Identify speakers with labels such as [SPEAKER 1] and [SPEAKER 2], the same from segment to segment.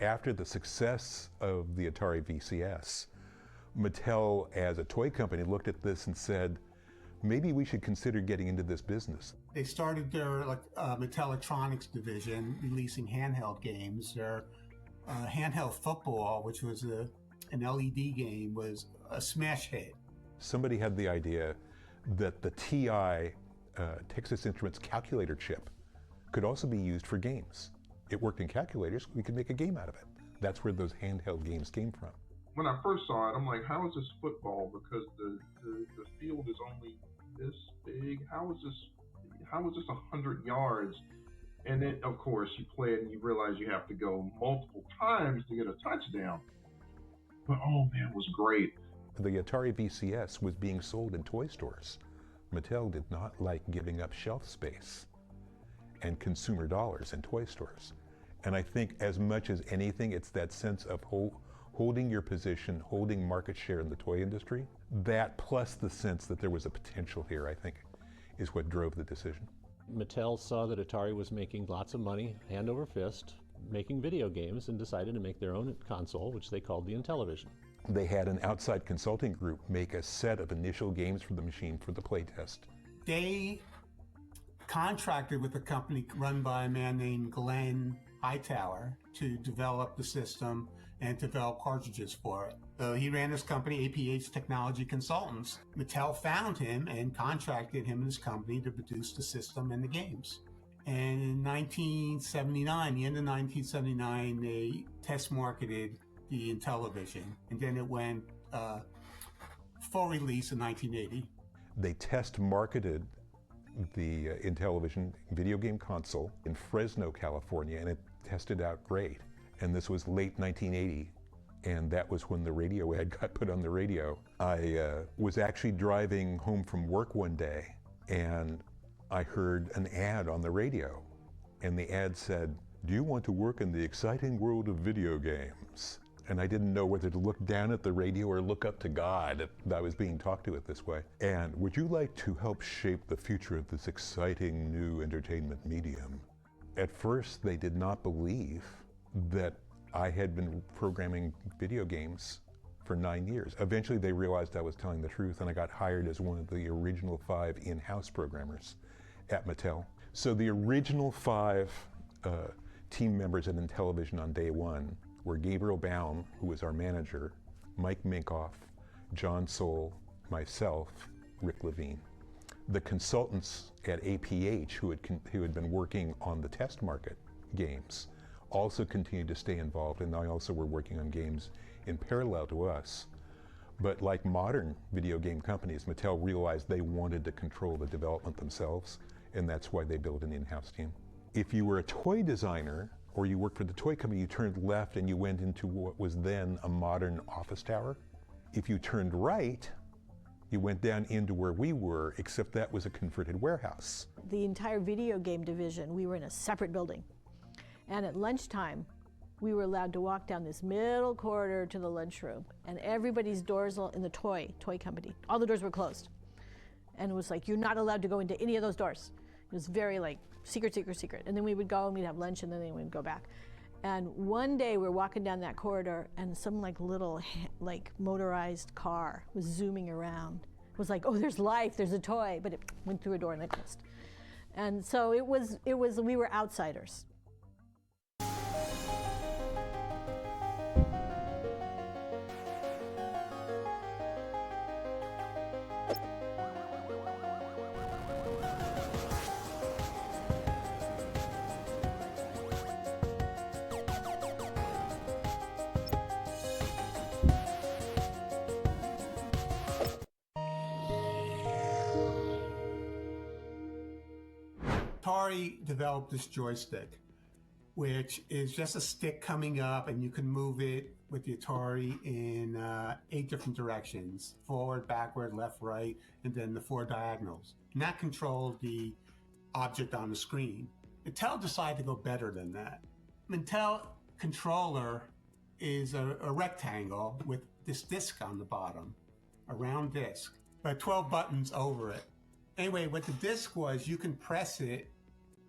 [SPEAKER 1] after the success of the Atari VCS, Mattel as a toy company looked at this and said, maybe we should consider getting into this business.
[SPEAKER 2] They started their Mattel Electronics division releasing handheld games. Their handheld football, which was an LED game, was a smash hit.
[SPEAKER 1] Somebody had the idea that the TI, Texas Instruments calculator chip, could also be used for games. It worked in calculators, we could make a game out of it. That's where those handheld games came from.
[SPEAKER 3] When I first saw it, I'm like, how is this football? Because the field is only this big. How is this 100 yards? And then, of course, you play it and you realize you have to go multiple times to get a touchdown. But oh man, it was great.
[SPEAKER 1] The Atari VCS was being sold in toy stores. Mattel did not like giving up shelf space and consumer dollars in toy stores. And I think as much as anything, it's that sense of holding your position, holding market share in the toy industry. That plus the sense that there was a potential here, I think, is what drove the decision.
[SPEAKER 4] Mattel saw that Atari was making lots of money, hand over fist, making video games, and decided to make their own console, which they called the Intellivision.
[SPEAKER 1] They had an outside consulting group make a set of initial games for the machine for the playtest.
[SPEAKER 2] They contracted with a company run by a man named Glenn Hightower to develop the system and develop cartridges for it. So he ran this company, APH Technology Consultants. Mattel found him and contracted him and his company to produce the system and the games. And in 1979, the end of 1979, they test marketed the Intellivision, and then it went full release in 1980.
[SPEAKER 1] They test marketed the Intellivision video game console in Fresno, California, and it tested out great. And this was late 1980, and that was when the radio ad got put on the radio. I was actually driving home from work one day, and I heard an ad on the radio, and the ad said, "Do you want to work in the exciting world of video games?" And I didn't know whether to look down at the radio or look up to God if I was being talked to it this way. And would you like to help shape the future of this exciting new entertainment medium? At first, they did not believe that I had been programming video games for 9 years. Eventually, they realized I was telling the truth, and I got hired as one of the original 5 in-house programmers at Mattel. So the original 5 team members at Intellivision on day one were Gabriel Baum, who was our manager, Mike Minkoff, John Soule, myself, Rick Levine. The consultants at APH who had been working on the test market games also continued to stay involved, and they also were working on games in parallel to us. But like modern video game companies, Mattel realized they wanted to control the development themselves, and that's why they built an in-house team. If you were a toy designer, or you worked for the toy company, you turned left and you went into what was then a modern office tower. If you turned right, you went down into where we were, except that was a converted warehouse.
[SPEAKER 5] The entire video game division, we were in a separate building. And at lunchtime, we were allowed to walk down this middle corridor to the lunchroom, and everybody's doors in the toy company, all the doors were closed. And it was like, you're not allowed to go into any of those doors. It was very like, secret, secret, secret. And then we would go and we'd have lunch, and then we'd go back. And one day we're walking down that corridor, and some little motorized car was zooming around. It was like, oh, there's life, there's a toy, but it went through a door and it closed. And so we were outsiders.
[SPEAKER 2] Atari developed this joystick, which is just a stick coming up, and you can move it with the Atari in 8 different directions: forward, backward, left, right, and then the 4 diagonals. And that controlled the object on the screen. Mattel decided to go better than that. Mattel controller is a rectangle with this disc on the bottom, a round disc, but 12 buttons over it. Anyway, what the disc was, you can press it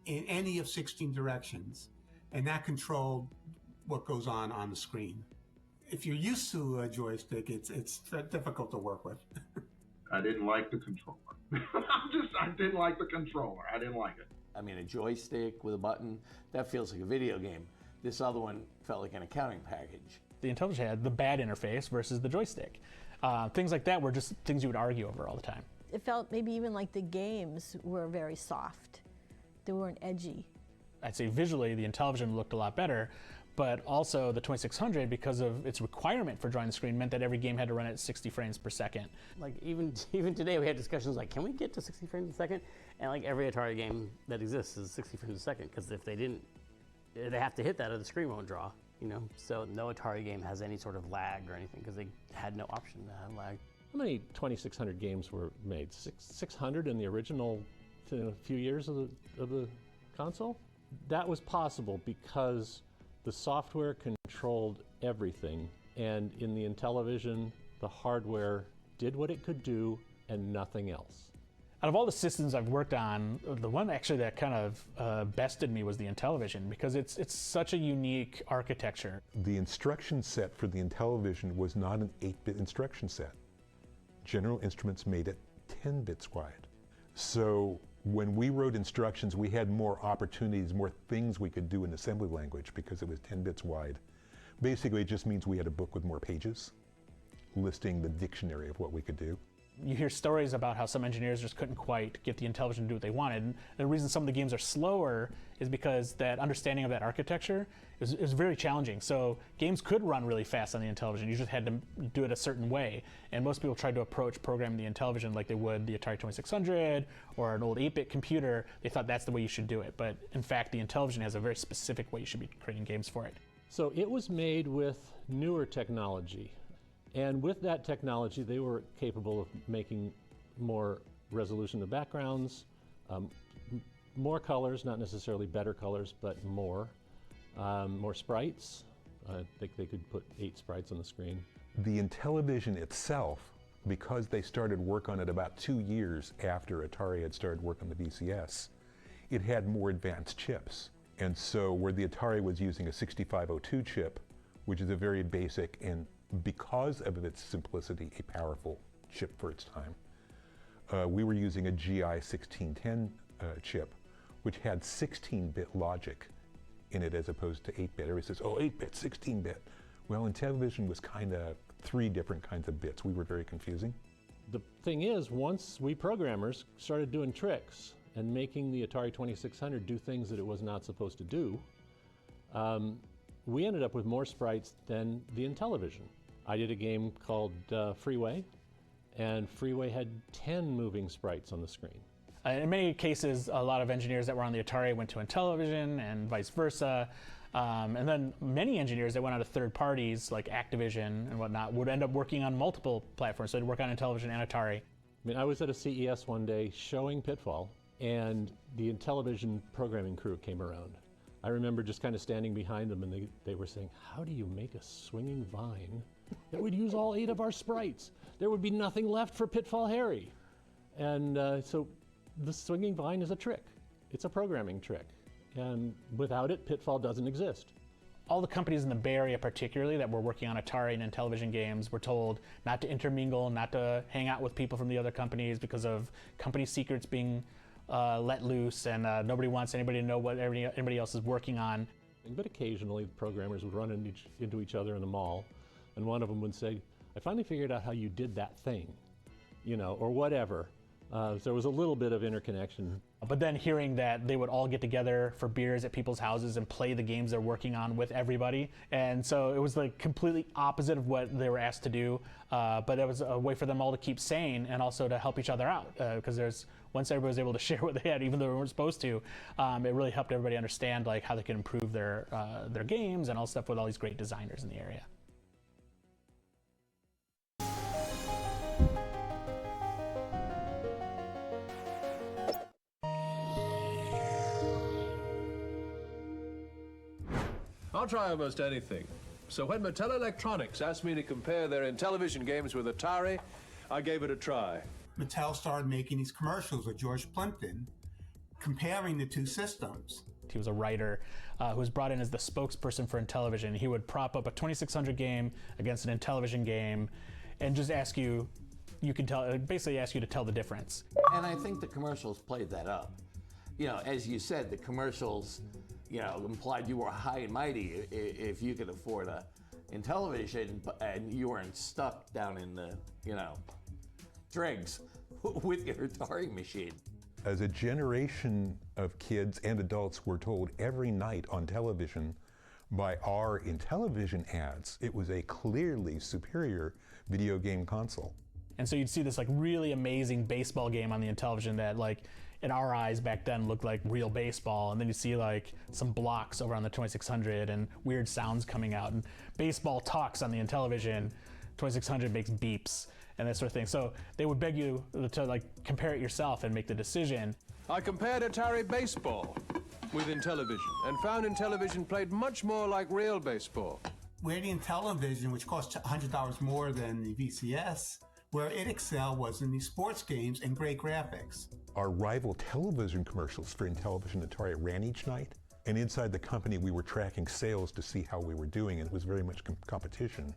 [SPEAKER 2] in any of 16 directions, and that controlled what goes on the screen. If you're used to a joystick, it's difficult to work with.
[SPEAKER 3] I didn't like the controller. I didn't like the controller. I didn't like it.
[SPEAKER 6] I mean, a joystick with a button, that feels like a video game. This other one felt like an accounting package.
[SPEAKER 7] The Intellivision had the bad interface versus the joystick. Things like that were just things you would argue over all the time.
[SPEAKER 5] It felt maybe even like the games were very soft. They weren't edgy.
[SPEAKER 7] I'd say visually the Intellivision looked a lot better, but also the 2600, because of its requirement for drawing the screen, meant that every game had to run at 60 frames per second.
[SPEAKER 8] Like even today we had discussions like, can we get to 60 frames a second? And like every Atari game that exists is 60 frames a second, because if they didn't, they have to hit that or the screen won't draw, you know? So no Atari game has any sort of lag or anything, because they had no option to have lag.
[SPEAKER 4] How many 2600 games were made? 600 in the original few years of the console? That was possible because the software controlled everything, and in the Intellivision, the hardware did what it could do and nothing else.
[SPEAKER 7] Out of all the systems I've worked on, the one actually that kind of bested me was the Intellivision, because it's such a unique architecture.
[SPEAKER 1] The instruction set for the Intellivision was not an 8-bit instruction set. General Instruments made it 10 bits wide. So when we wrote instructions, we had more opportunities, more things we could do in assembly language because it was 10 bits wide. Basically, it just means we had a book with more pages listing the dictionary of what we could do.
[SPEAKER 7] You hear stories about how some engineers just couldn't quite get the Intellivision to do what they wanted. And the reason some of the games are slower is because that understanding of that architecture is very challenging. So games could run really fast on the Intellivision. You just had to do it a certain way. And most people tried to approach programming the Intellivision like they would the Atari 2600 or an old 8-bit computer. They thought that's the way you should do it. But in fact, the Intellivision has a very specific way you should be creating games for it.
[SPEAKER 4] So it was made with newer technology. And with that technology, they were capable of making more resolution of backgrounds, more colors, not necessarily better colors, but more sprites. I think they could put 8 sprites on the screen.
[SPEAKER 1] The Intellivision itself, because they started work on it about 2 years after Atari had started work on the VCS, it had more advanced chips. And so where the Atari was using a 6502 chip, which is a very basic and because of its simplicity, a powerful chip for its time. We were using a GI 1610 chip, which had 16-bit logic in it as opposed to 8-bit. Everybody says, oh, 8-bit, 16-bit. Well, Intellivision was kind of 3 different kinds of bits. We were very confusing.
[SPEAKER 4] The thing is, once we programmers started doing tricks and making the Atari 2600 do things that it was not supposed to do, we ended up with more sprites than the Intellivision. I did a game called Freeway, and Freeway had 10 moving sprites on the screen.
[SPEAKER 7] In many cases, a lot of engineers that were on the Atari went to Intellivision and vice versa. And then many engineers that went out to third parties like Activision and whatnot would end up working on multiple platforms. So they'd work on Intellivision and Atari.
[SPEAKER 4] I mean, I was at a CES one day showing Pitfall, and the Intellivision programming crew came around. I remember just kind of standing behind them, and they were saying, how do you make a swinging vine that would use all 8 of our sprites? There would be nothing left for Pitfall Harry. And so the swinging vine is a trick. It's a programming trick. And without it, Pitfall doesn't exist.
[SPEAKER 7] All the companies in the Bay Area particularly that were working on Atari and Intellivision games were told not to intermingle, not to hang out with people from the other companies because of company secrets being let loose, and nobody wants anybody to know what anybody else is working on.
[SPEAKER 4] But occasionally, the programmers would run into each other in the mall, and one of them would say, I finally figured out how you did that thing, you know, or whatever. So there was a little bit of interconnection.
[SPEAKER 7] But then hearing that they would all get together for beers at people's houses and play the games they're working on with everybody. And so it was like completely opposite of what they were asked to do. But it was a way for them all to keep sane and also to help each other out. Because once everybody was able to share what they had, even though they weren't supposed to, it really helped everybody understand like how they could improve their games and all stuff with all these great designers in the area.
[SPEAKER 9] I'll try almost anything. So when Mattel Electronics asked me to compare their Intellivision games with Atari, I gave it a try.
[SPEAKER 2] Mattel started making these commercials with George Plimpton, comparing the two systems.
[SPEAKER 7] He was a writer who was brought in as the spokesperson for Intellivision. He would prop up a 2600 game against an Intellivision game and just ask you, basically ask you to tell the difference.
[SPEAKER 6] And I think the commercials played that up. You know, as you said, the commercials, you know, implied you were high and mighty if you could afford a Intellivision and you weren't stuck down in the, you know, dregs with your Atari machine.
[SPEAKER 1] As a generation of kids and adults were told every night on television by our Intellivision ads, it was a clearly superior video game console.
[SPEAKER 7] And so you'd see this like really amazing baseball game on the Intellivision that like in our eyes back then looked like real baseball, and then you see like some blocks over on the 2600 and weird sounds coming out, and baseball talks on the Intellivision, 2600 makes beeps and that sort of thing. So they would beg you to like compare it yourself and make the decision.
[SPEAKER 9] I compared Atari baseball with Intellivision and found Intellivision played much more like real baseball.
[SPEAKER 2] Where the Intellivision, which cost $100 more than the VCS, where it excelled was in the sports games and great graphics.
[SPEAKER 1] Our rival television commercials for Intellivision Atari ran each night, and inside the company we were tracking sales to see how we were doing, and it was very much competition.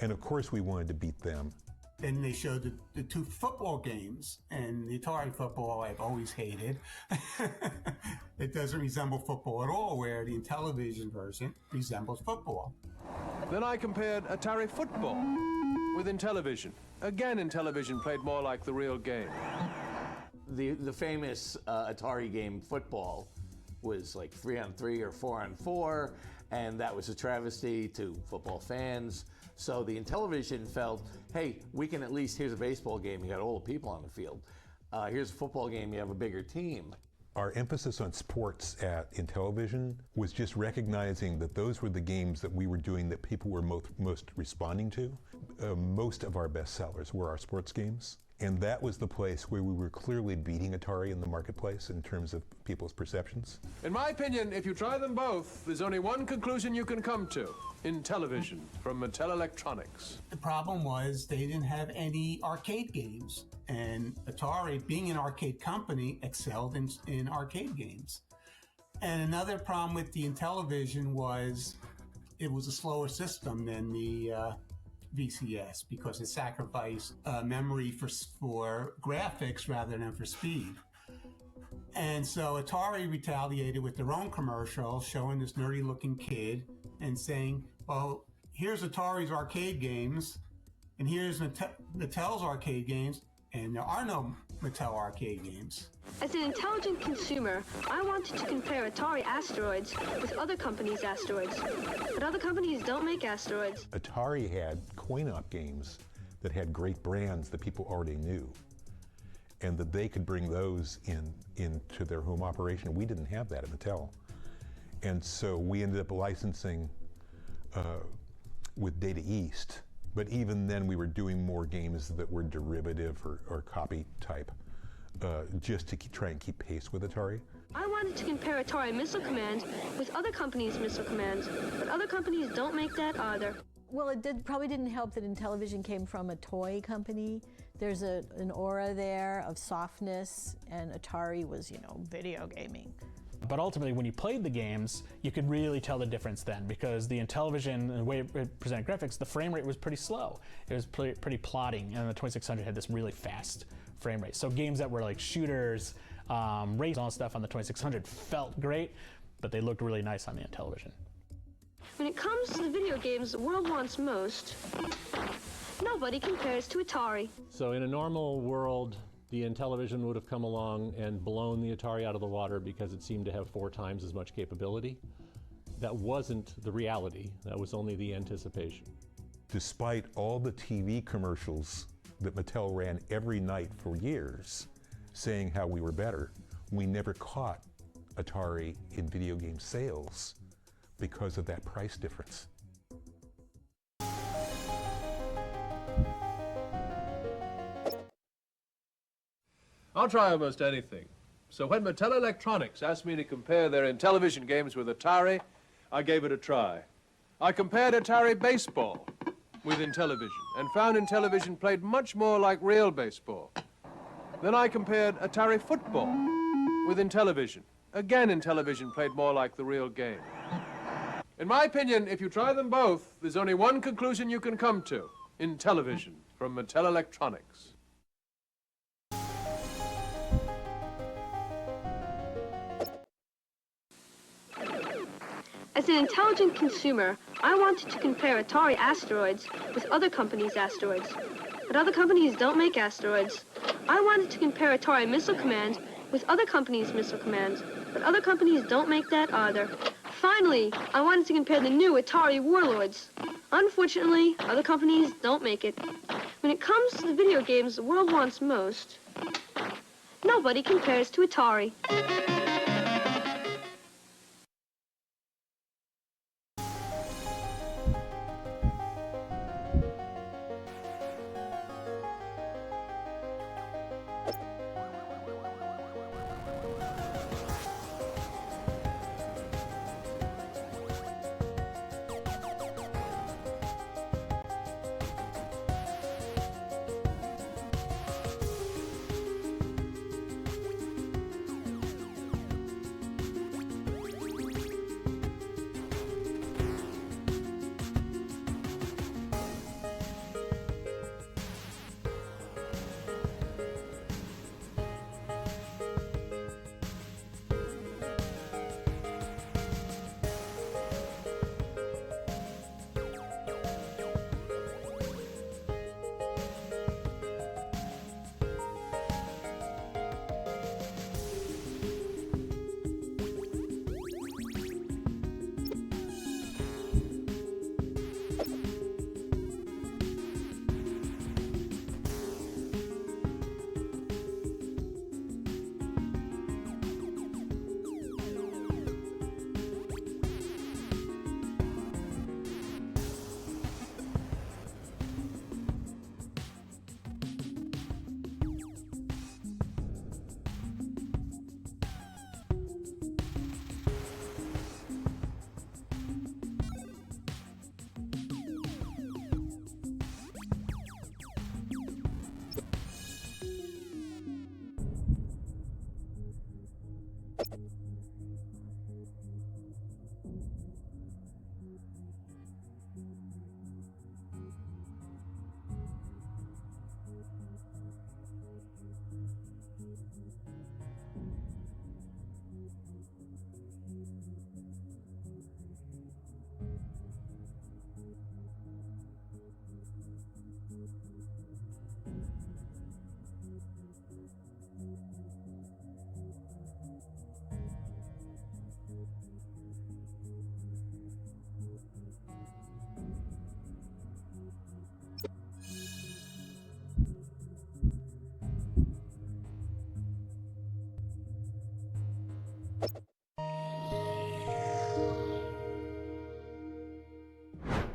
[SPEAKER 1] And of course we wanted to beat them.
[SPEAKER 2] Then they showed the two football games, and the Atari football I've always hated. It doesn't resemble football at all, where the Intellivision version resembles football.
[SPEAKER 9] Then I compared Atari football with Intellivision. Again, Intellivision played more like the real game.
[SPEAKER 6] The famous Atari game football was like 3-on-3 or 4-on-4, and that was a travesty to football fans. So the Intellivision felt, hey, we can at least, here's a baseball game, you got all the people on the field. Here's a football game, you have a bigger team.
[SPEAKER 1] Our emphasis on sports at Intellivision was just recognizing that those were the games that we were doing that people were most responding to. Most of our best sellers were our sports games. And that was the place where we were clearly beating Atari in the marketplace in terms of people's perceptions.
[SPEAKER 9] In my opinion, if you try them both, there's only one conclusion you can come to. Intellivision from Mattel Electronics.
[SPEAKER 2] The problem was they didn't have any arcade games, and Atari, being an arcade company, excelled in arcade games. And another problem with the Intellivision was it was a slower system than the VCS because it sacrificed memory for graphics rather than for speed. And so Atari retaliated with their own commercial showing this nerdy looking kid and saying, well, here's Atari's arcade games and here's Mattel's arcade games, and there are no Mattel arcade games.
[SPEAKER 10] As an intelligent consumer, I wanted to compare Atari Asteroids with other companies' Asteroids. But other companies don't make Asteroids.
[SPEAKER 1] Atari had coin-op games that had great brands that people already knew, and that they could bring those into their home operation. We didn't have that at Mattel. And so we ended up licensing with Data East. But even then we were doing more games that were derivative or copy type, just to try and keep pace with Atari.
[SPEAKER 10] I wanted to compare Atari Missile Command with other companies' missile commands, but other companies don't make that either.
[SPEAKER 5] Well, it probably didn't help that Intellivision came from a toy company. There's an aura there of softness, and Atari was, video gaming.
[SPEAKER 7] But ultimately, when you played the games, you could really tell the difference then, because the Intellivision and the way it presented graphics, the frame rate was pretty slow. It was pretty plodding, and the 2600 had this really fast frame rate. So games that were like shooters, race, all that stuff on the 2600 felt great, but they looked really nice on the Intellivision.
[SPEAKER 10] When it comes to the video games the world wants most, nobody compares to Atari.
[SPEAKER 4] So in a normal world, the Intellivision would have come along and blown the Atari out of the water because it seemed to have 4 times as much capability. That wasn't the reality. That was only the anticipation.
[SPEAKER 1] Despite all the TV commercials that Mattel ran every night for years saying how we were better, we never caught Atari in video game sales because of that price difference.
[SPEAKER 9] I'll try almost anything. So when Mattel Electronics asked me to compare their Intellivision games with Atari, I gave it a try. I compared Atari baseball with Intellivision and found Intellivision played much more like real baseball. Then I compared Atari football with Intellivision. again Intellivision played more like the real game. In my opinion, if you try them both, there's only one conclusion you can come to. Intellivision from Mattel Electronics.
[SPEAKER 10] As an intelligent consumer, I wanted to compare Atari Asteroids with other companies' asteroids. But other companies don't make asteroids. I wanted to compare Atari Missile Command with other companies' missile commands. But other companies don't make that either. Finally, I wanted to compare the new Atari Warlords. Unfortunately, other companies don't make it. When it comes to the video games the world wants most, nobody compares to Atari.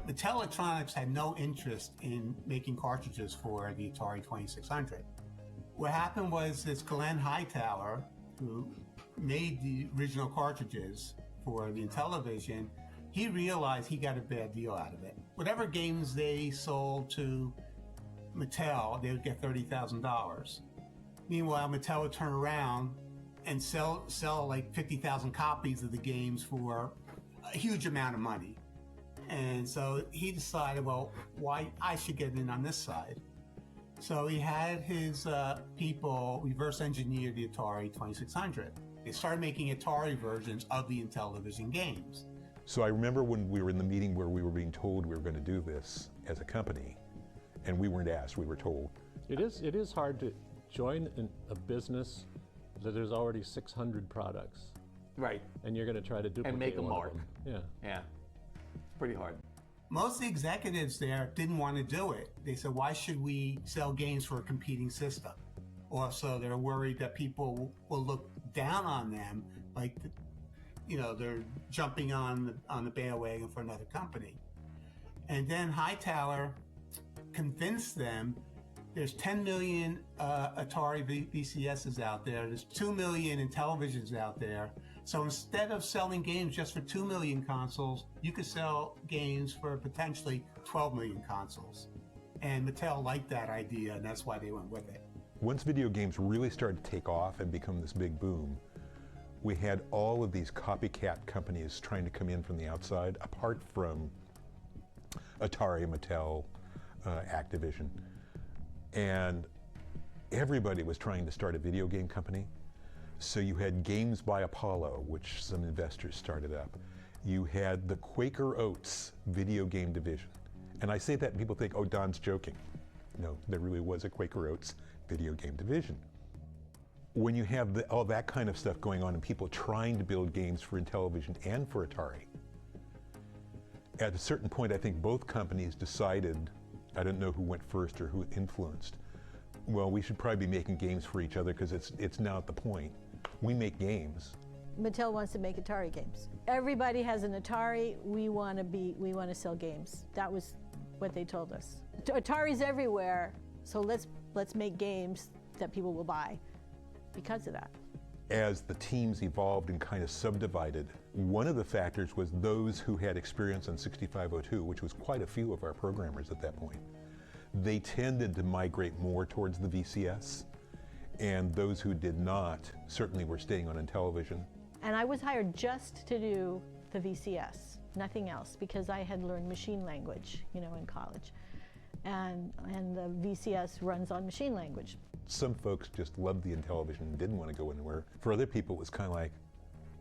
[SPEAKER 2] Mattel Electronics had no interest in making cartridges for the Atari 2600. What happened was this Glenn Hightower, who made the original cartridges for the Intellivision, he realized he got a bad deal out of it. Whatever games they sold to Mattel, they would get $30,000. Meanwhile, Mattel would turn around and sell like 50,000 copies of the games for a huge amount of money. And so he decided, well, why I should get in on this side. So he had his people reverse engineer the Atari 2600. They started making Atari versions of the Intellivision games.
[SPEAKER 1] So I remember when we were in the meeting where we were being told we were going to do this as a company, and we weren't asked, we were told.
[SPEAKER 4] It is hard to join a business that there's already 600 products.
[SPEAKER 6] Right.
[SPEAKER 4] And you're going to try to duplicate
[SPEAKER 6] And make them
[SPEAKER 4] one of
[SPEAKER 6] mark.
[SPEAKER 4] them. Yeah.
[SPEAKER 6] Yeah. It's pretty hard.
[SPEAKER 2] Most of the executives there didn't want to do it. They said, why should we sell games for a competing system? Also, they're worried that people will look down on them, like, they're jumping on the bandwagon for another company. And then Hightower convinced them there's 10 million Atari VCSs out there. There's 2 million Intellivisions out there. So instead of selling games just for 2 million consoles, you could sell games for potentially 12 million consoles. And Mattel liked that idea, and that's why they went with it.
[SPEAKER 1] Once video games really started to take off and become this big boom, we had all of these copycat companies trying to come in from the outside, apart from Atari, Mattel, Activision. And everybody was trying to start a video game company. So you had Games by Apollo, which some investors started up. You had the Quaker Oats video game division. And I say that and people think, oh, Don's joking. No, there really was a Quaker Oats video game division. When you have all that kind of stuff going on and people trying to build games for Intellivision and for Atari, at a certain point, I think both companies decided, I don't know who went first or who influenced, well, we should probably be making games for each other because it's now at the point. We make games.
[SPEAKER 5] Mattel wants to make Atari games. Everybody has an Atari. We want to sell games. That was what they told us. Atari's everywhere, so let's make games that people will buy because of that.
[SPEAKER 1] As the teams evolved and kind of subdivided, one of the factors was those who had experience on 6502, which was quite a few of our programmers at that point. They tended to migrate more towards the VCS, and those who did not certainly were staying on Intellivision.
[SPEAKER 5] And I was hired just to do the VCS, nothing else, because I had learned machine language, in college. And the VCS runs on machine language.
[SPEAKER 1] Some folks just loved the Intellivision and didn't want to go anywhere. For other people, it was kind of like,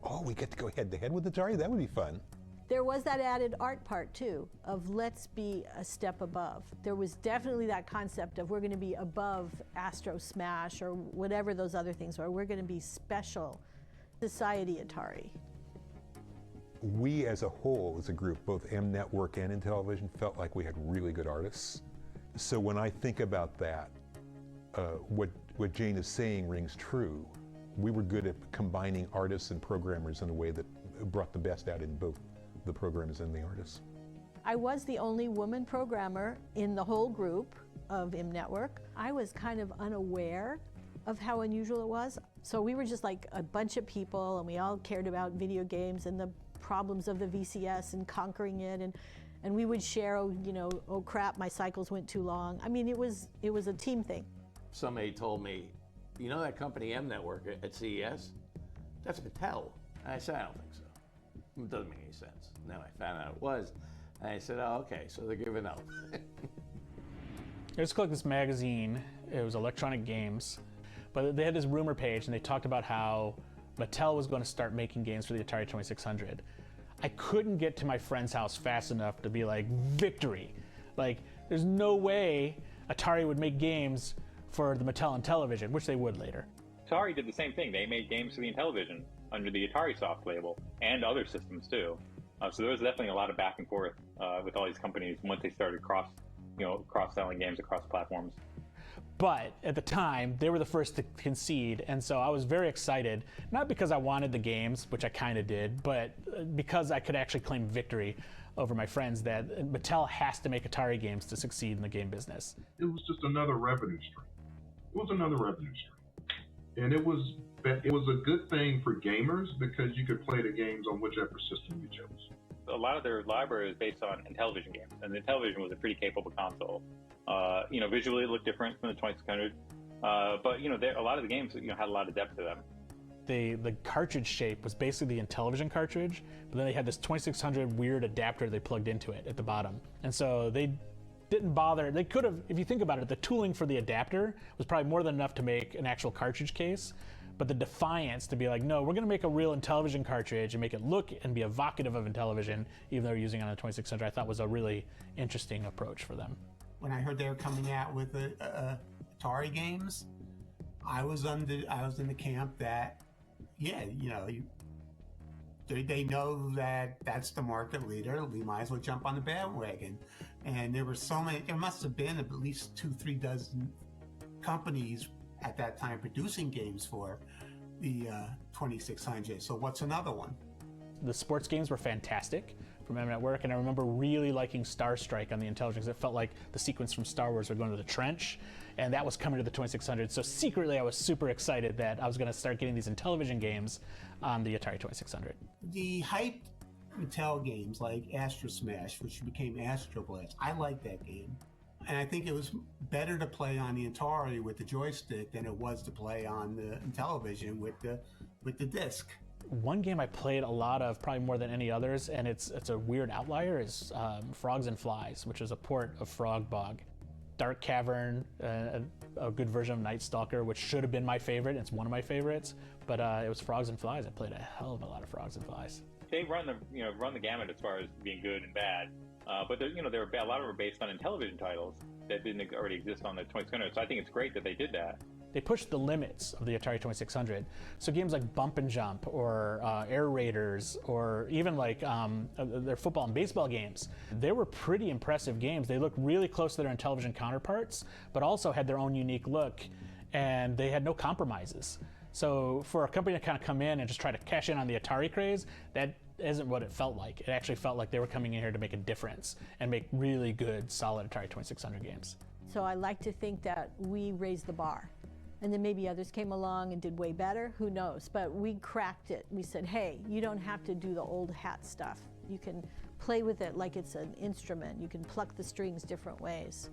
[SPEAKER 1] oh, we get to go head to head with Atari? That would be fun.
[SPEAKER 5] There was that added art part too, of let's be a step above. There was definitely that concept of we're going to be above Astro Smash or whatever those other things are. We're going to be special. Society Atari.
[SPEAKER 1] We as a whole, as a group, both M Network and Intellivision, felt like we had really good artists. So when I think about that, what Jane is saying rings true. We were good at combining artists and programmers in a way that brought the best out in both the programmers and the artists.
[SPEAKER 5] I was the only woman programmer in the whole group of M Network. I was kind of unaware of how unusual it was. So we were just like a bunch of people, and we all cared about video games and the problems of the VCS and conquering it, and we would share, oh crap, my cycles went too long. I mean, it was a team thing.
[SPEAKER 6] Somebody told me, you know that company M Network at CES? That's Mattel. And I said, I don't think so. It doesn't make any sense. Then I found out it was, and I said, oh, okay, so they're giving up.
[SPEAKER 7] I just clicked this magazine. It was Electronic Games, but they had this rumor page, and they talked about how Mattel was going to start making games for the Atari 2600. I couldn't get to my friend's house fast enough to be like, victory. Like, there's no way Atari would make games for the Mattel Intellivision, which they would later.
[SPEAKER 11] Atari did the same thing. They made games for the Intellivision under the Atari Soft label and other systems too. So there was definitely a lot of back and forth with all these companies once they started cross-selling games across platforms.
[SPEAKER 7] But at the time, they were the first to concede, and so I was very excited, not because I wanted the games, which I kind of did, but because I could actually claim victory over my friends that Mattel has to make Atari games to succeed in the game business.
[SPEAKER 3] It was just another revenue stream. It was another revenue stream. And it was a good thing for gamers because you could play the games on whichever system you chose.
[SPEAKER 11] A lot of their library was based on Intellivision games, and the Intellivision was a pretty capable console. Visually it looked different from the 2600, but a lot of the games had a lot of depth to them.
[SPEAKER 7] The cartridge shape was basically the Intellivision cartridge, but then they had this 2600 weird adapter they plugged into it at the bottom. And so they didn't bother. They could have, if you think about it, the tooling for the adapter was probably more than enough to make an actual cartridge case. But the defiance to be like, no, we're going to make a real Intellivision cartridge and make it look and be evocative of Intellivision, even though they're using it on a 2600, I thought was a really interesting approach for them.
[SPEAKER 2] When I heard they were coming out with Atari games, I was in the camp that, they know that that's the market leader. We might as well jump on the bandwagon. And there were so many. There must have been at least 2-3 dozen companies at that time producing games for the 2600. So what's another one?
[SPEAKER 7] The sports games were fantastic from M Network, and I remember really liking Star Strike on the Intellivision because it felt like the sequence from Star Wars were going to the trench, and that was coming to the 2600. So secretly I was super excited that I was going to start getting these Intellivision games on the Atari 2600.
[SPEAKER 2] The hyped Mattel games like Astro Smash, which became Astro Blast, I like that game. And I think it was better to play on the Atari with the joystick than it was to play on the Intellivision with the disc.
[SPEAKER 7] One game I played a lot of, probably more than any others, and it's a weird outlier, is Frogs and Flies, which is a port of Frog Bog. Dark Cavern, a good version of Night Stalker, which should have been my favorite. It's one of my favorites, but it was Frogs and Flies. I played a hell of a lot of Frogs and Flies.
[SPEAKER 11] They run the gamut as far as being good and bad, but a lot of them are based on Intellivision titles that didn't already exist on the 2600. So I think it's great that they did that.
[SPEAKER 7] They pushed the limits of the Atari 2600. So games like Bump and Jump or Air Raiders or even like their football and baseball games, they were pretty impressive games. They looked really close to their Intellivision counterparts, but also had their own unique look, and they had no compromises. So for a company to kind of come in and just try to cash in on the Atari craze, that isn't what it felt like. It actually felt like they were coming in here to make a difference and make really good, solid Atari 2600 games.
[SPEAKER 5] So I like to think that we raised the bar. And then maybe others came along and did way better, who knows? But we cracked it. We said, hey, you don't have to do the old hat stuff. You can play with it like it's an instrument. You can pluck the strings different ways.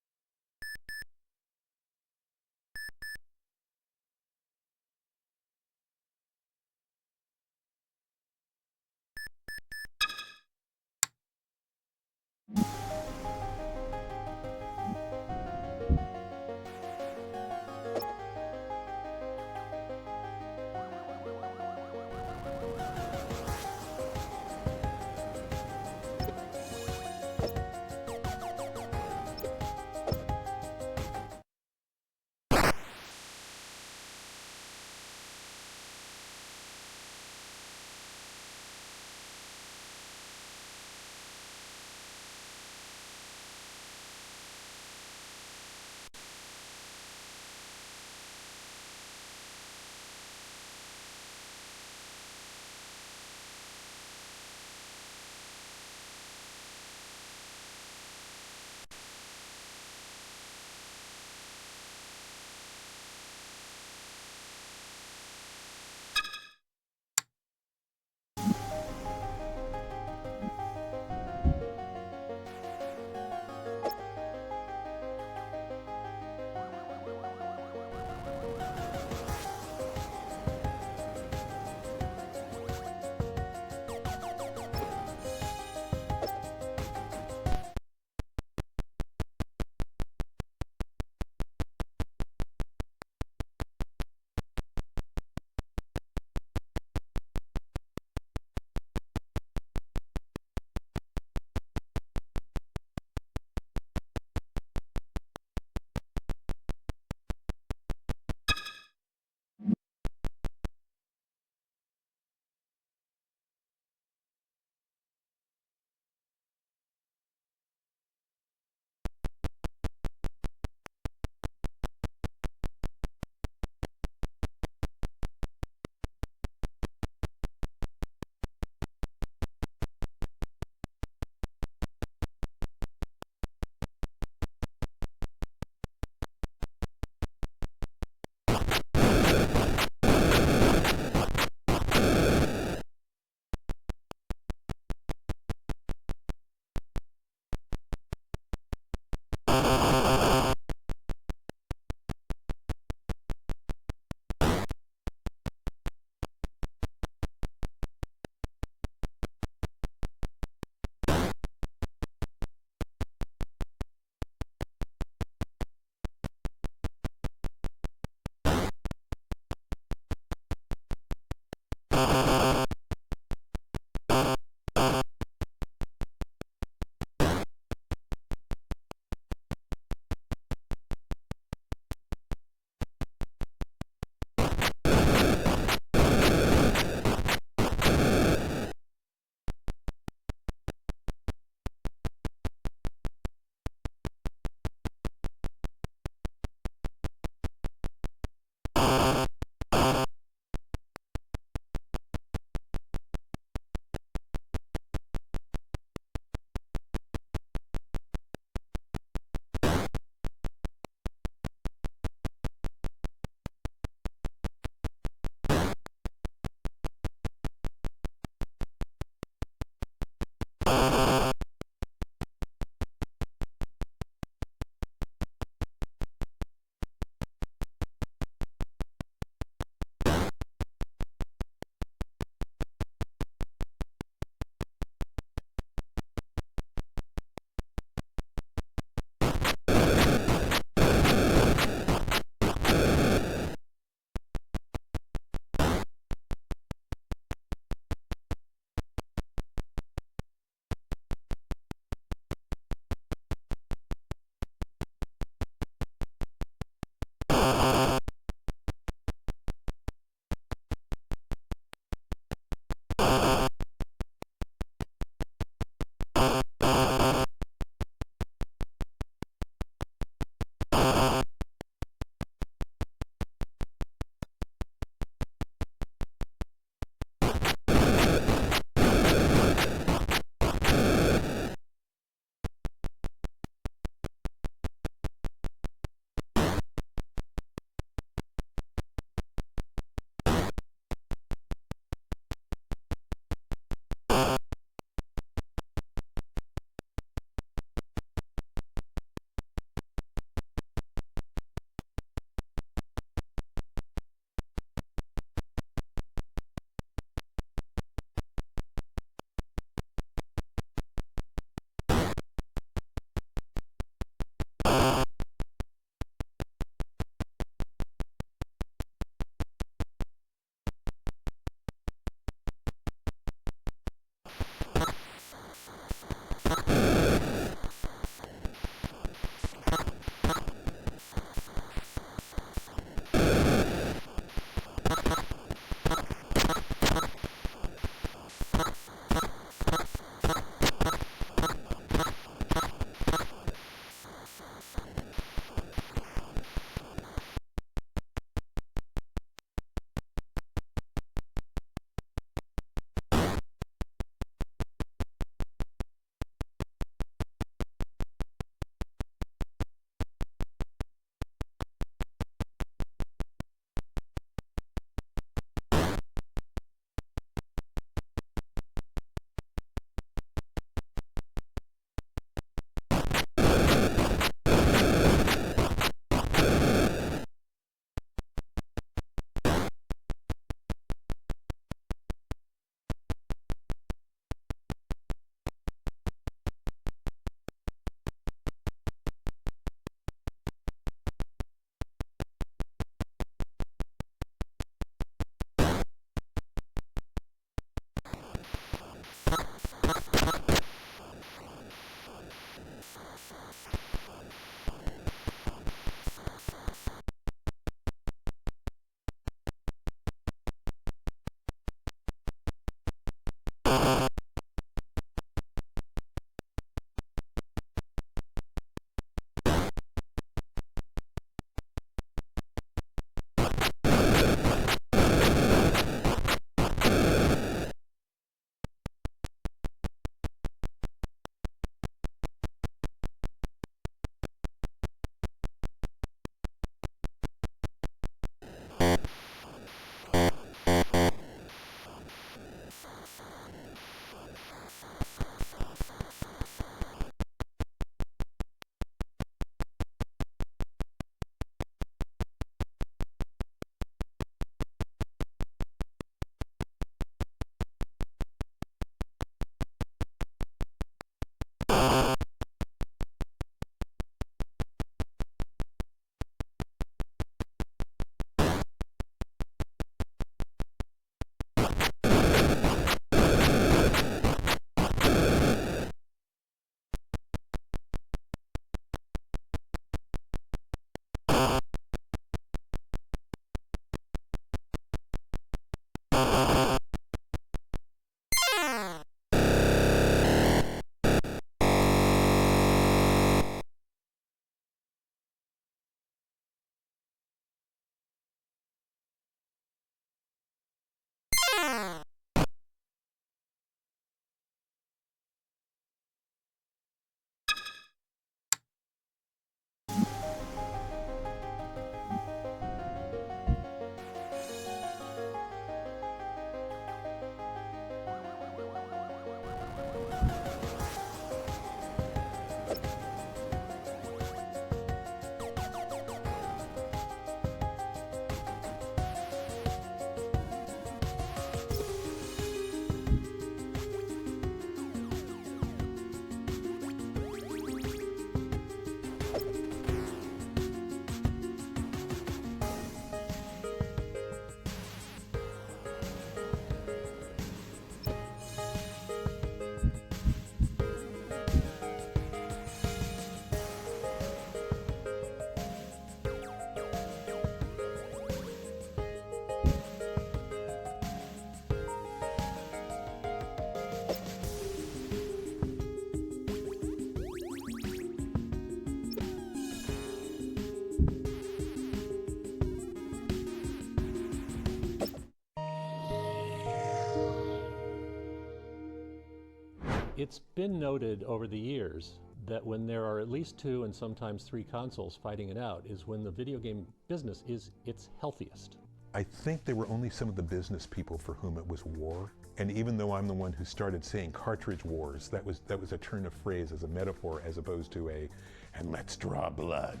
[SPEAKER 4] It's been noted over the years that when there are at least 2 and sometimes 3 consoles fighting it out is when the video game business is its healthiest.
[SPEAKER 1] I think there were only some of the business people for whom it was war. And even though I'm the one who started saying cartridge wars, that was a turn of phrase as a metaphor as opposed to and let's draw blood.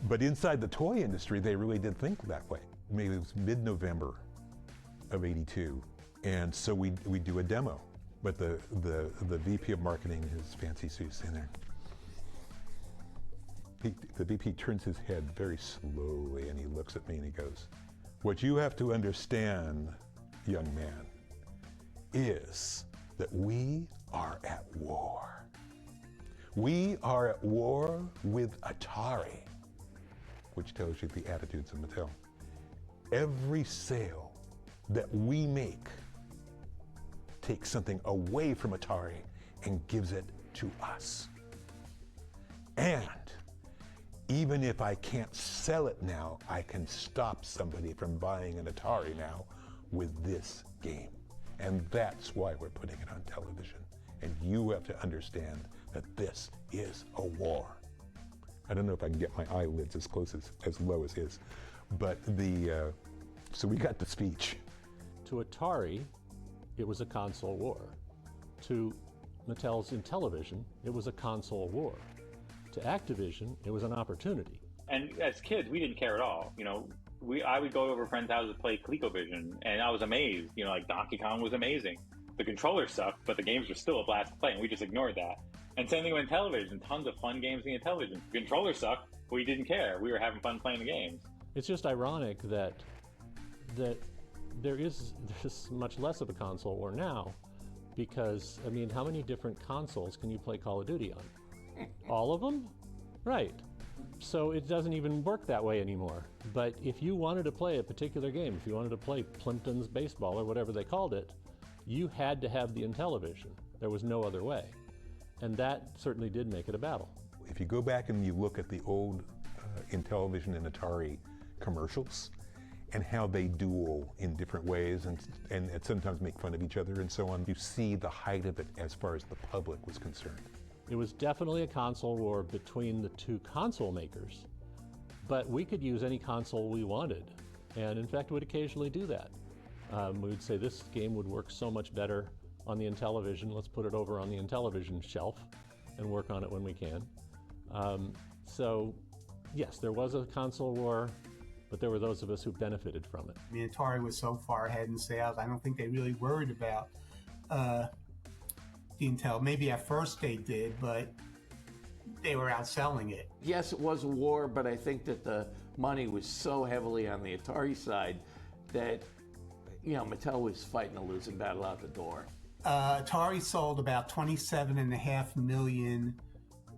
[SPEAKER 1] But inside the toy industry, they really did think that way. Maybe it was mid-November of '82. And so we do a demo. But the VP of marketing, his fancy suit's in there. The VP turns his head very slowly and he looks at me and he goes, "What you have to understand, young man, is that we are at war. We are at war with Atari," which tells you the attitudes of Mattel. "Every sale that we make takes something away from Atari and gives it to us. And even if I can't sell it now, I can stop somebody from buying an Atari now with this game. And that's why we're putting it on television. And you have to understand that this is a war." I don't know if I can get my eyelids as low as his, but so we got the speech.
[SPEAKER 4] To Atari, it was a console war. To Mattel's Intellivision, it was a console war. To Activision, it was an opportunity.
[SPEAKER 11] And as kids, we didn't care at all. You know, I would go over friends' houses to play ColecoVision, and I was amazed. You know, like Donkey Kong was amazing. The controller sucked, but the games were still a blast to play, and we just ignored that. And same thing with Intellivision. Tons of fun games in Intellivision. The controller sucked, but we didn't care. We were having fun playing the games.
[SPEAKER 4] It's just ironic that there's much less of a console war now, because, I mean, how many different consoles can you play Call of Duty on? All of them? Right. So it doesn't even work that way anymore. But if you wanted to play a particular game, if you wanted to play Plimpton's Baseball or whatever they called it, you had to have the Intellivision. There was no other way. And that certainly did make it a battle.
[SPEAKER 1] If you go back and you look at the old Intellivision and Atari commercials and how they duel in different ways and sometimes make fun of each other and so on, you see the height of it as far as the public was concerned.
[SPEAKER 4] It was definitely a console war between the 2 console makers, but we could use any console we wanted, and in fact would occasionally do that. We would say this game would work so much better on the Intellivision, let's put it over on the Intellivision shelf and work on it when we can. So yes, there was a console war, but there were those of us who benefited from it.
[SPEAKER 2] I mean, Atari was so far ahead in sales, I don't think they really worried about Intel. Maybe at first they did, but they were outselling it.
[SPEAKER 6] Yes, it was a war, but I think that the money was so heavily on the Atari side that, you know, Mattel was fighting a losing battle out the door.
[SPEAKER 2] Atari sold about 27.5 million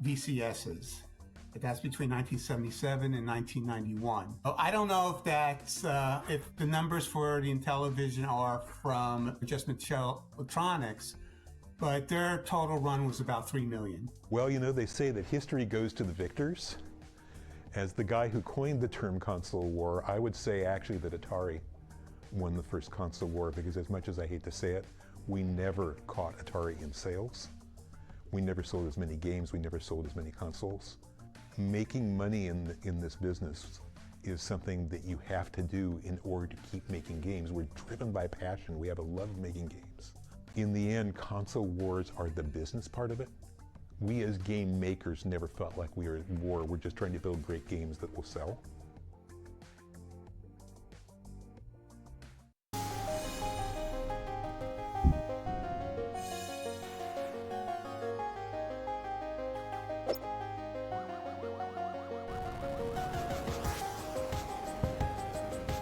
[SPEAKER 2] VCSs. But that's between 1977 and 1991. I don't know if that's if the numbers for the Intellivision are from just Mattel Electronics, but their total run was about 3 million.
[SPEAKER 1] Well, you know, they say that history goes to the victors. As the guy who coined the term console war, I would say actually that Atari won the first console war, because as much as I hate to say it, we never caught Atari in sales. We never sold as many games, we never sold as many consoles. Making money in this business is something that you have to do in order to keep making games. We're driven by passion, we have a love of making games. In the end, console wars are the business part of it. We as game makers never felt like we were at war. We're just trying to build great games that will sell.